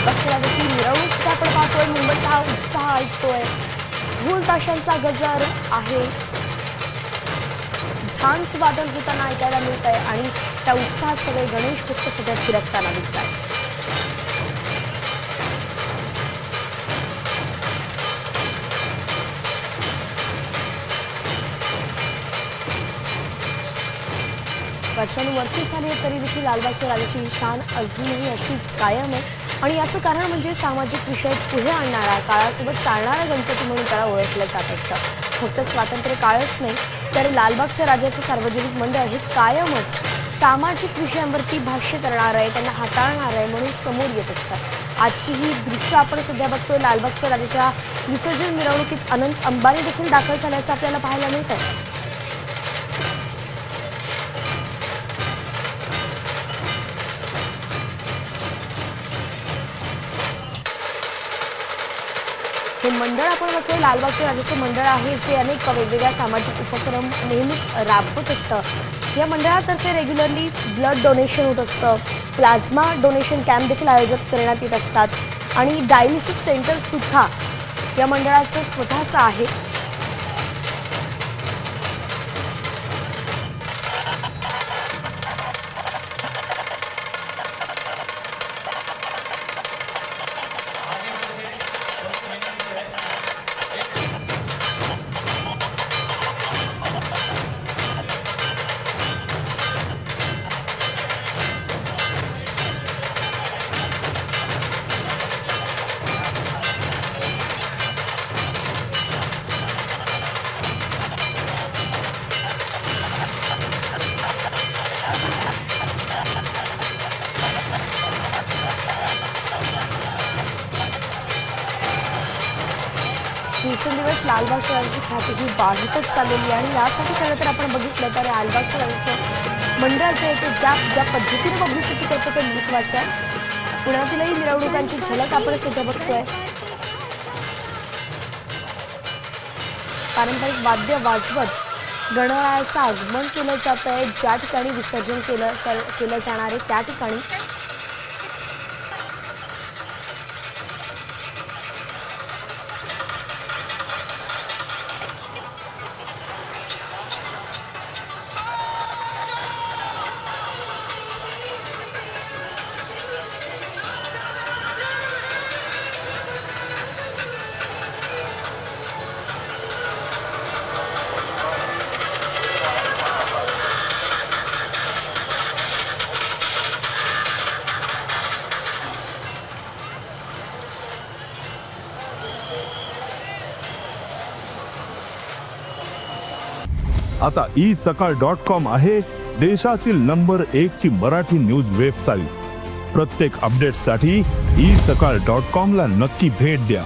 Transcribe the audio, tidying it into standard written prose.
लालबागच्या राजाची मिरवणूक आपण पाहतोय. मुंबईत हा उत्साह ऐकतोय. ढोल ताशांचा गजर आहे. झांज वादन होताना ऐकायला मिळत आहे आणि त्या उत्साहात सगळे गणेश भक्त सगळे फिरकताना दिसत आहेत. वर्षानुवर्षे झाली तरी देखील लालबागच्या राजाची शान अजूनही अशीच कायम आहे आणि याचं कारण म्हणजे सामाजिक विषय पुढे आणणारा, काळासोबत चालणारा गणपती म्हणून त्याला ओळखलं जात असतं. फक्त स्वातंत्र्य काळच नाही तर लालबागच्या राजाचं सार्वजनिक मंडळ हे कायमच सामाजिक विषयांवरती भाष्य करणार आहे, त्यांना हाताळणार आहे म्हणून समोर येत असतात. आजची ही दृश्य आपण सध्या बघतोय. लालबागच्या राजाच्या विसर्जन मिरवणुकीत अनंत अंबानी देखील दाखल झाल्याचं आपल्याला पाहायला मिळत आहे. हे मंडळ आपण बघतोय लालबागच्या राजाचं मंडळ आहे जे अनेक वेगवेगळ्या सामाजिक उपक्रम नेहमीच राबवत असतं. या मंडळातर्फे रेग्युलरली ब्लड डोनेशन होत असतं. प्लाझ्मा डोनेशन कॅम्प देखील आयोजित करण्यात येत असतात आणि डायलिसिस सेंटर सुद्धा या मंडळाचं स्वतःचं आहे. दिवसेंदिवस लालबागच्या राजाची ख्याती ही वाढतच चाललेली आहे आणि यासाठी खरं तर आपण बघितलं तर लालबागच्या राजाचं मंडळ जे आहे ते ज्या पद्धतीने पब्लिसिटी करतं ते महत्त्वाचं आहे. पुण्यातीलही मिरवणुकांची झलक आपण सध्या बघतोय. पारंपरिक वाद्य वाजवत गणरायाचं आगमन केलं जात आहे. ज्या ठिकाणी विसर्जन केलं जाणार आहे त्या ठिकाणी आता isakal.com आहे देशातील नंबर 1 ची मराठी न्यूज वेबसाईट. प्रत्येक अपडेटसाठी isakal.com ला नक्की भेट द्या.